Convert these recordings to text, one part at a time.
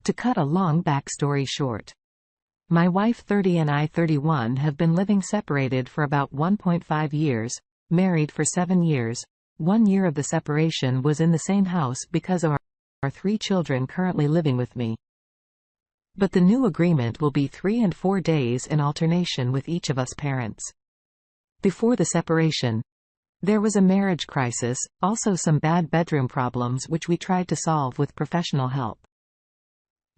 To cut a long backstory short, my wife 30 and I 31 have been living separated for about 1.5 years, married for 7 years. 1 year of the separation was in the same house because of our 3 children currently living with me. But the new agreement will be 3 and 4 days in alternation with each of us parents. Before the separation, there was a marriage crisis, also some bad bedroom problems which we tried to solve with professional help.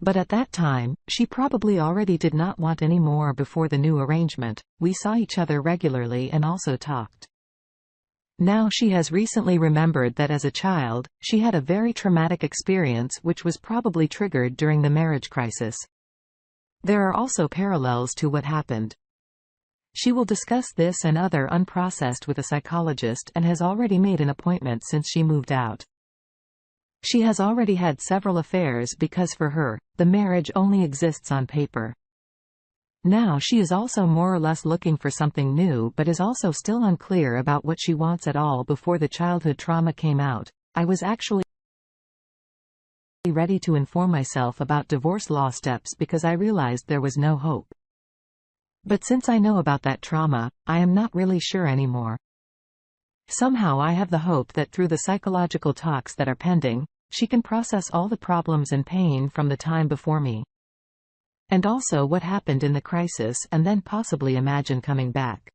But at that time, she probably already did not want any more. Before the new arrangement, we saw each other regularly and also talked. Now she has recently remembered that as a child, she had a very traumatic experience which was probably triggered during the marriage crisis. There are also parallels to what happened. She will discuss this and other unprocessed with a psychologist and has already made an appointment since she moved out. She has already had several affairs because for her, the marriage only exists on paper. Now she is also more or less looking for something new but is also still unclear about what she wants at all. Before the childhood trauma came out, I was actually ready to inform myself about divorce law steps because I realized there was no hope. But since I know about that trauma, I am not really sure anymore. Somehow I have the hope that through the psychological talks that are pending, she can process all the problems and pain from the time before me. And also what happened in the crisis and then possibly imagine coming back.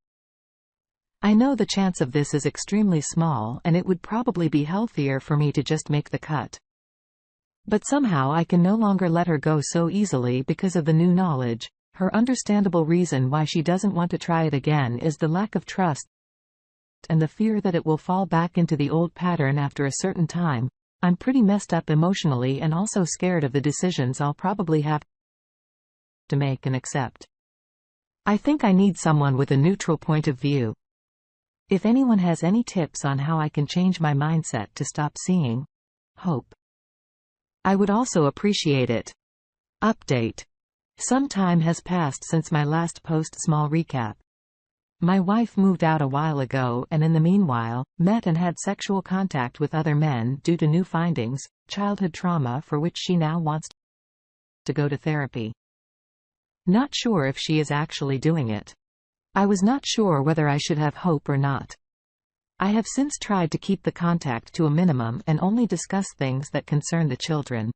I know the chance of this is extremely small and it would probably be healthier for me to just make the cut. But somehow I can no longer let her go so easily because of the new knowledge. Her understandable reason why she doesn't want to try it again is the lack of trust and the fear that it will fall back into the old pattern after a certain time. I'm pretty messed up emotionally and also scared of the decisions I'll probably have to make and accept. I think I need someone with a neutral point of view. If anyone has any tips on how I can change my mindset to stop seeing hope, I would also appreciate it. Update. Some time has passed since my last post. Small recap. My wife moved out a while ago and in the meanwhile, met and had sexual contact with other men due to new findings, childhood trauma for which she now wants to go to therapy. Not sure if she is actually doing it. I was not sure whether I should have hope or not. I have since tried to keep the contact to a minimum and only discuss things that concern the children.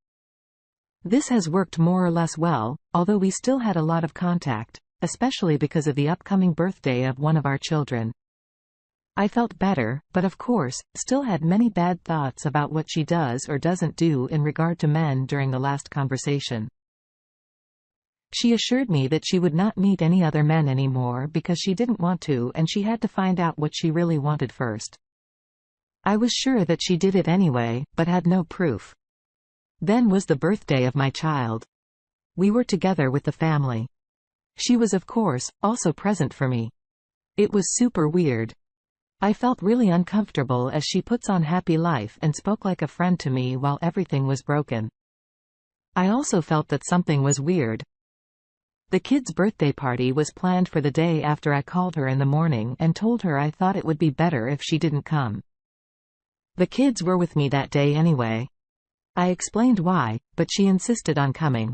This has worked more or less well, although we still had a lot of contact, especially because of the upcoming birthday of one of our children. I felt better, but of course, still had many bad thoughts about what she does or doesn't do in regard to men during the last conversation. She assured me that she would not meet any other men anymore because she didn't want to and she had to find out what she really wanted first. I was sure that she did it anyway, but had no proof. Then was the birthday of my child. We were together with the family. She was of course, also present for me. It was super weird. I felt really uncomfortable as she puts on happy life and spoke like a friend to me while everything was broken. I also felt that something was weird. The kid's birthday party was planned for the day after I called her in the morning and told her I thought it would be better if she didn't come. The kids were with me that day anyway. I explained why, but she insisted on coming.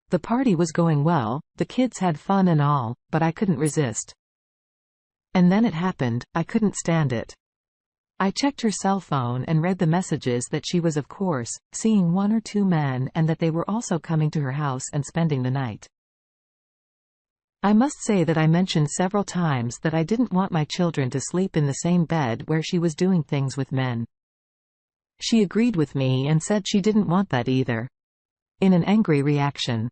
The party was going well, the kids had fun and all, but I couldn't resist. And then it happened. I couldn't stand it. I checked her cell phone and read the messages that she was of course seeing 1 or 2 men and that they were also coming to her house and spending the night. I must say that I mentioned several times that I didn't want my children to sleep in the same bed where she was doing things with men. She agreed with me and said she didn't want that either. In an angry reaction,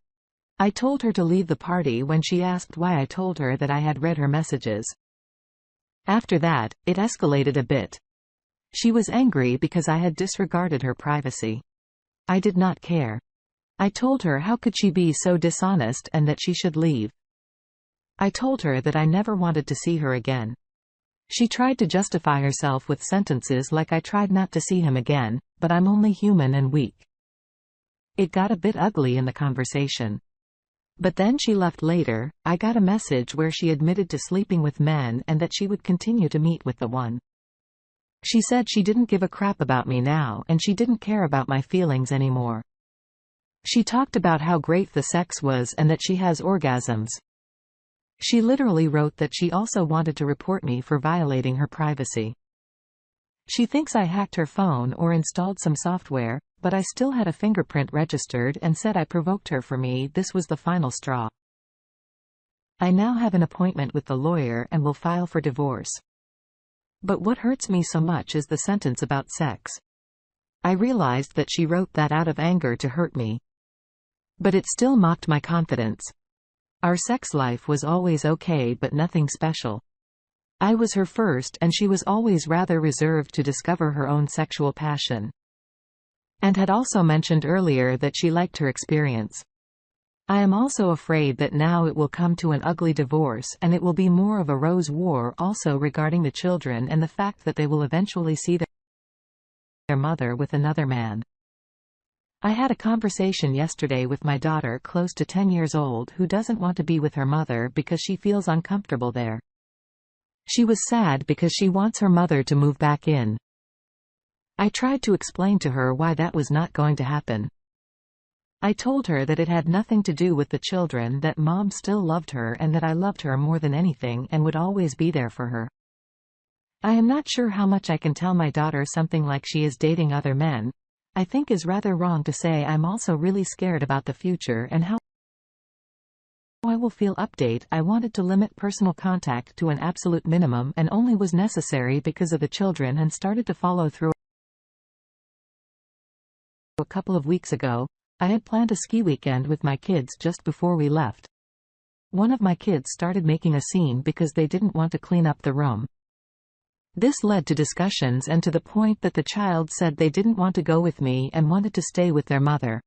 I told her to leave the party when she asked why I told her that I had read her messages. After that, it escalated a bit. She was angry because I had disregarded her privacy. I did not care. I told her how could she be so dishonest and that she should leave. I told her that I never wanted to see her again. She tried to justify herself with sentences like I tried not to see him again, but I'm only human and weak. It got a bit ugly in the conversation. But then she left later. I got a message where she admitted to sleeping with men and that she would continue to meet with the one. She said she didn't give a crap about me now and she didn't care about my feelings anymore. She talked about how great the sex was and that she has orgasms. She literally wrote that she also wanted to report me for violating her privacy. She thinks I hacked her phone or installed some software, but I still had a fingerprint registered and said I provoked her. For me, this was the final straw. I now have an appointment with the lawyer and will file for divorce. But what hurts me so much is the sentence about sex. I realized that she wrote that out of anger to hurt me. But it still mocked my confidence. Our sex life was always okay, but nothing special. I was her first and she was always rather reserved to discover her own sexual passion. And had also mentioned earlier that she liked her experience. I am also afraid that now it will come to an ugly divorce and it will be more of a rose war also regarding the children and the fact that they will eventually see their mother with another man. I had a conversation yesterday with my daughter, close to 10 years old, who doesn't want to be with her mother because she feels uncomfortable there. She was sad because she wants her mother to move back in. I tried to explain to her why that was not going to happen. I told her that it had nothing to do with the children, that Mom still loved her and that I loved her more than anything and would always be there for her. I am not sure how much I can tell my daughter something like she is dating other men. I think is rather wrong to say. I'm also really scared about the future and how I will feel. Update: I wanted to limit personal contact to an absolute minimum and only was necessary because of the children and started to follow through. A couple of weeks ago, I had planned a ski weekend with my kids just before we left. One of my kids started making a scene because they didn't want to clean up the room. This led to discussions and to the point that the child said they didn't want to go with me and wanted to stay with their mother.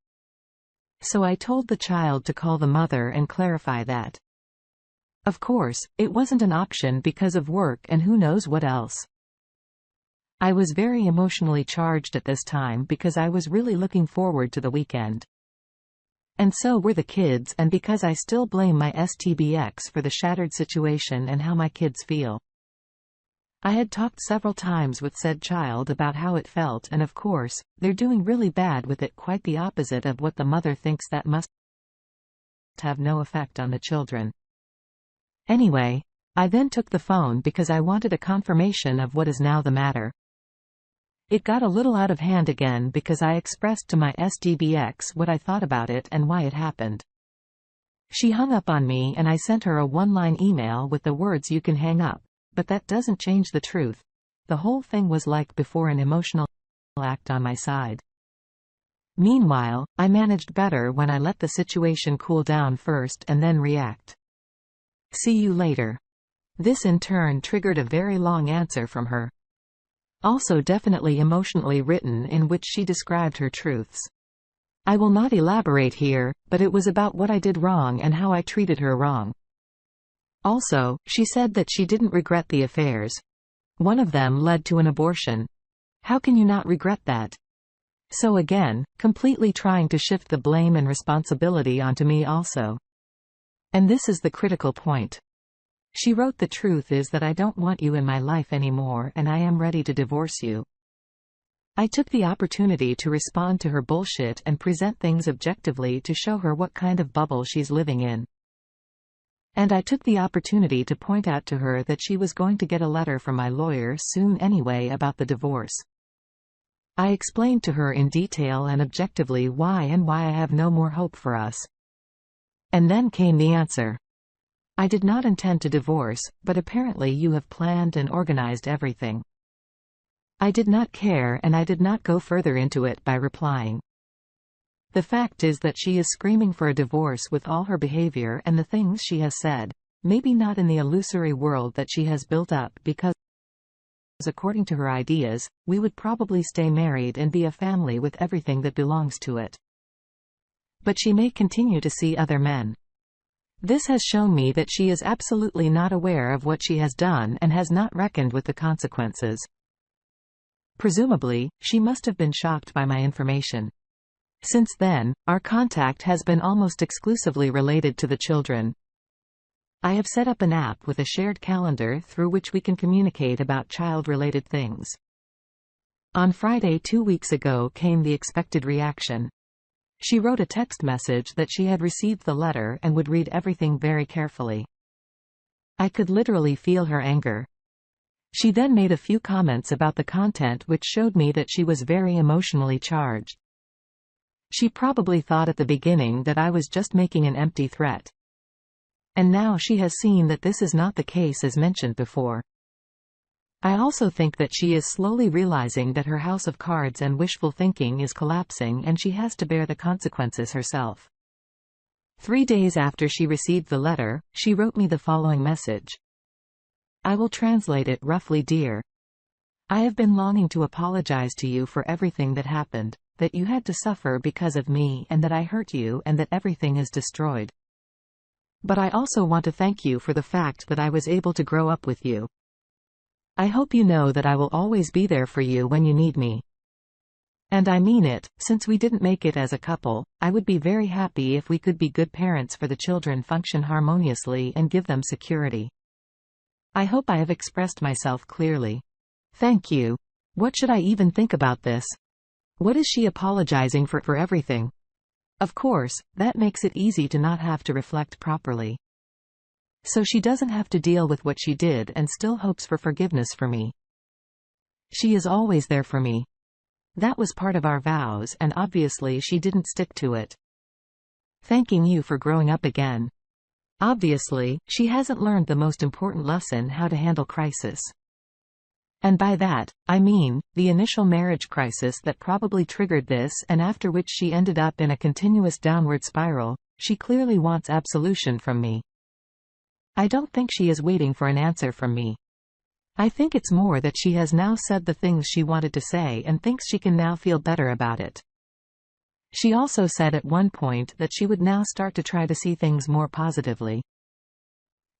So I told the child to call the mother and clarify that. Of course, it wasn't an option because of work and who knows what else. I was very emotionally charged at this time because I was really looking forward to the weekend. And so were the kids, and because I still blame my STBX for the shattered situation and how my kids feel. I had talked several times with said child about how it felt, and of course, they're doing really bad with it, quite the opposite of what the mother thinks. That must have no effect on the children. Anyway, I then took the phone because I wanted a confirmation of what is now the matter. It got a little out of hand again because I expressed to my SDBX what I thought about it and why it happened. She hung up on me and I sent her a one-line email with the words, "You can hang up. But that doesn't change the truth. The whole thing was like before, an emotional act on my side." Meanwhile, I managed better when I let the situation cool down first and then react. "See you later." This in turn triggered a very long answer from her. Also definitely emotionally written, in which she described her truths. I will not elaborate here, but it was about what I did wrong and how I treated her wrong. Also, she said that she didn't regret the affairs. One of them led to an abortion. How can you not regret that? So again, completely trying to shift the blame and responsibility onto me also. And this is the critical point. She wrote, "The truth is that I don't want you in my life anymore and I am ready to divorce you." I took the opportunity to respond to her bullshit and present things objectively to show her what kind of bubble she's living in. And I took the opportunity to point out to her that she was going to get a letter from my lawyer soon anyway about the divorce. I explained to her in detail and objectively why I have no more hope for us. And then came the answer. "I did not intend to divorce, but apparently you have planned and organized everything." I did not care and I did not go further into it by replying. The fact is that she is screaming for a divorce with all her behavior and the things she has said, maybe not in the illusory world that she has built up, because according to her ideas, we would probably stay married and be a family with everything that belongs to it. But she may continue to see other men. This has shown me that she is absolutely not aware of what she has done and has not reckoned with the consequences. Presumably, she must have been shocked by my information. Since then, our contact has been almost exclusively related to the children. I have set up an app with a shared calendar through which we can communicate about child-related things. On Friday 2 weeks ago came the expected reaction. She wrote a text message that she had received the letter and would read everything very carefully. I could literally feel her anger. She then made a few comments about the content which showed me that she was very emotionally charged. She probably thought at the beginning that I was just making an empty threat. And now she has seen that this is not the case as mentioned before. I also think that she is slowly realizing that her house of cards and wishful thinking is collapsing and she has to bear the consequences herself. 3 days after she received the letter, she wrote me the following message. I will translate it roughly. Dear. I have been longing to apologize to you for everything that happened, that you had to suffer because of me and that I hurt you and that everything is destroyed. But I also want to thank you for the fact that I was able to grow up with you. I hope you know that I will always be there for you when you need me. And I mean it, since we didn't make it as a couple, I would be very happy if we could be good parents for the children, function harmoniously and give them security. I hope I have expressed myself clearly. Thank you. What should I even think about this? What is she apologizing for everything? Of course, that makes it easy to not have to reflect properly. So she doesn't have to deal with what she did and still hopes for forgiveness for me. She is always there for me. That was part of our vows and obviously she didn't stick to it. Thanking you for growing up again. Obviously, she hasn't learned the most important lesson: how to handle crisis. And by that, I mean, the initial marriage crisis that probably triggered this and after which she ended up in a continuous downward spiral. She clearly wants absolution from me. I don't think she is waiting for an answer from me. I think it's more that she has now said the things she wanted to say and thinks she can now feel better about it. She also said at one point that she would now start to try to see things more positively.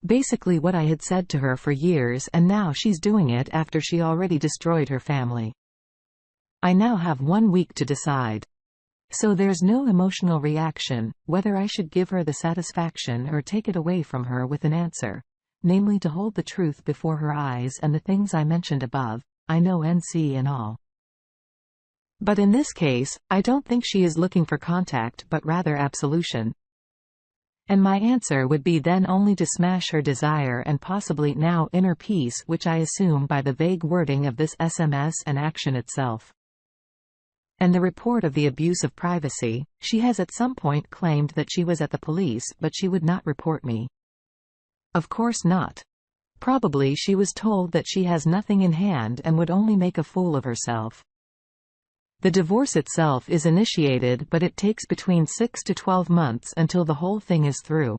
Basically what I had said to her for years, and now she's doing it after she already destroyed her family. I now have 1 week to decide. So there's no emotional reaction, whether I should give her the satisfaction or take it away from her with an answer, namely to hold the truth before her eyes and the things I mentioned above, I know NC and all. But in this case, I don't think she is looking for contact but rather absolution. And my answer would be then only to smash her desire and possibly now inner peace, which I assume by the vague wording of this SMS and action itself. And the report of the abuse of privacy, she has at some point claimed that she was at the police but she would not report me. Of course not. Probably she was told that she has nothing in hand and would only make a fool of herself. The divorce itself is initiated but it takes between 6 to 12 months until the whole thing is through.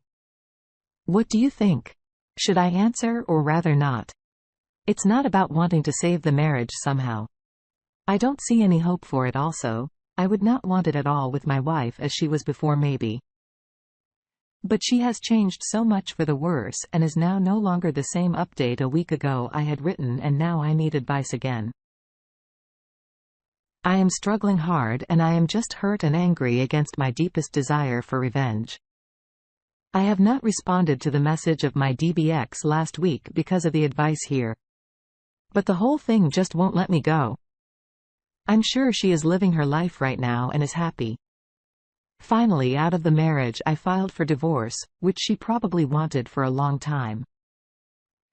What do you think? Should I answer or rather not? It's not about wanting to save the marriage somehow. I don't see any hope for it also. I would not want it at all with my wife as she was before maybe. But she has changed so much for the worse and is now no longer the same. Update: a week ago I had written and now I need advice again. I am struggling hard and I am just hurt and angry against my deepest desire for revenge. I have not responded to the message of my DBX last week because of the advice here. But the whole thing just won't let me go. I'm sure she is living her life right now and is happy. Finally, out of the marriage, I filed for divorce, which she probably wanted for a long time.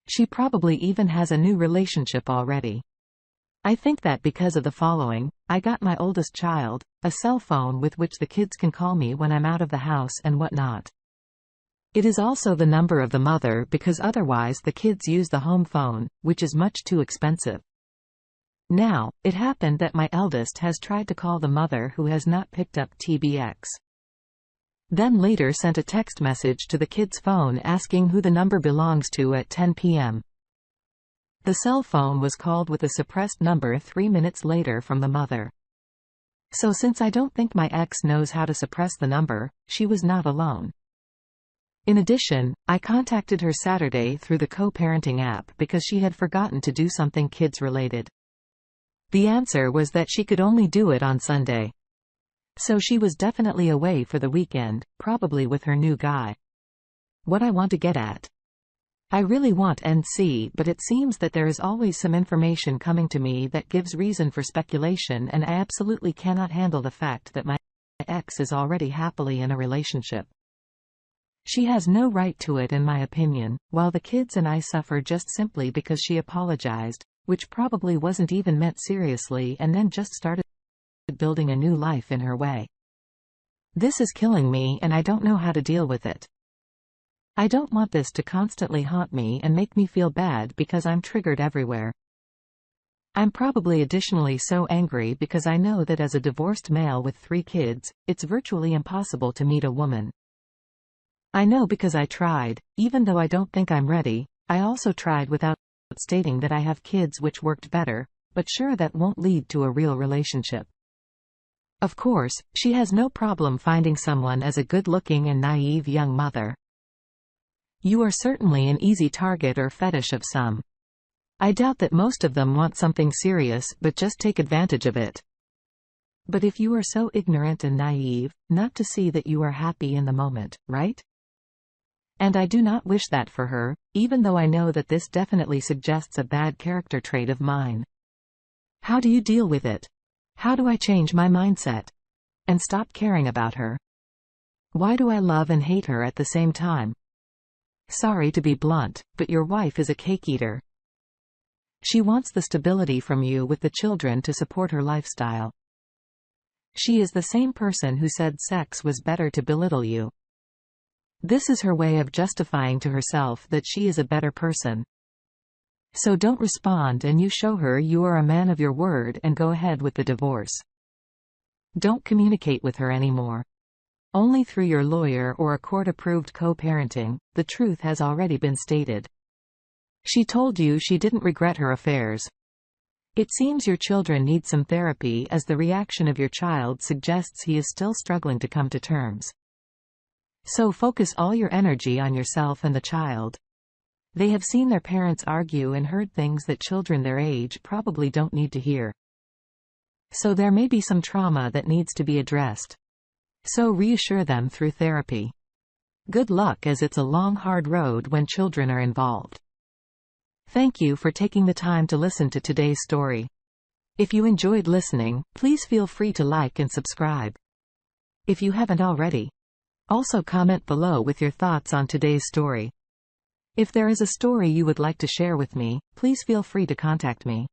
She probably even has a new relationship already. I think that because of the following: I got my oldest child a cell phone with which the kids can call me when I'm out of the house and whatnot. It is also the number of the mother because otherwise the kids use the home phone, which is much too expensive. Now, it happened that my eldest has tried to call the mother who has not picked up TBX. Then later sent a text message to the kid's phone asking who the number belongs to at 10 p.m. The cell phone was called with a suppressed number 3 minutes later from the mother. So since I don't think my ex knows how to suppress the number, she was not alone. In addition, I contacted her Saturday through the co-parenting app because she had forgotten to do something kids-related. The answer was that she could only do it on Sunday. So she was definitely away for the weekend, probably with her new guy. What I want to get at. I really want NC, but it seems that there is always some information coming to me that gives reason for speculation, and I absolutely cannot handle the fact that my ex is already happily in a relationship. She has no right to it in my opinion, while the kids and I suffer just simply because she apologized, which probably wasn't even meant seriously, and then just started building a new life in her way. This is killing me and I don't know how to deal with it. I don't want this to constantly haunt me and make me feel bad because I'm triggered everywhere. I'm probably additionally so angry because I know that as a divorced male with 3 kids, it's virtually impossible to meet a woman. I know because I tried, even though I don't think I'm ready. I also tried without stating that I have kids, which worked better, but sure, that won't lead to a real relationship. Of course, she has no problem finding someone as a good-looking and naive young mother. You are certainly an easy target or fetish of some. I doubt that most of them want something serious but just take advantage of it. But if you are so ignorant and naive, not to see that you are happy in the moment, right? And I do not wish that for her, even though I know that this definitely suggests a bad character trait of mine. How do you deal with it? How do I change my mindset? And stop caring about her? Why do I love and hate her at the same time? Sorry to be blunt, but your wife is a cake eater. She wants the stability from you with the children to support her lifestyle. She is the same person who said sex was better to belittle you. This is her way of justifying to herself that she is a better person. So don't respond, and you show her you are a man of your word and go ahead with the divorce. Don't communicate with her anymore. Only through your lawyer or a court-approved co-parenting. The truth has already been stated. She told you she didn't regret her affairs. It seems your children need some therapy, as the reaction of your child suggests he is still struggling to come to terms. So focus all your energy on yourself and the child. They have seen their parents argue and heard things that children their age probably don't need to hear. So there may be some trauma that needs to be addressed. So reassure them through therapy. Good luck, as it's a long, hard road when children are involved. Thank you for taking the time to listen to today's story. If you enjoyed listening, please feel free to like and subscribe. If you haven't already, also comment below with your thoughts on today's story. If there is a story you would like to share with me, please feel free to contact me.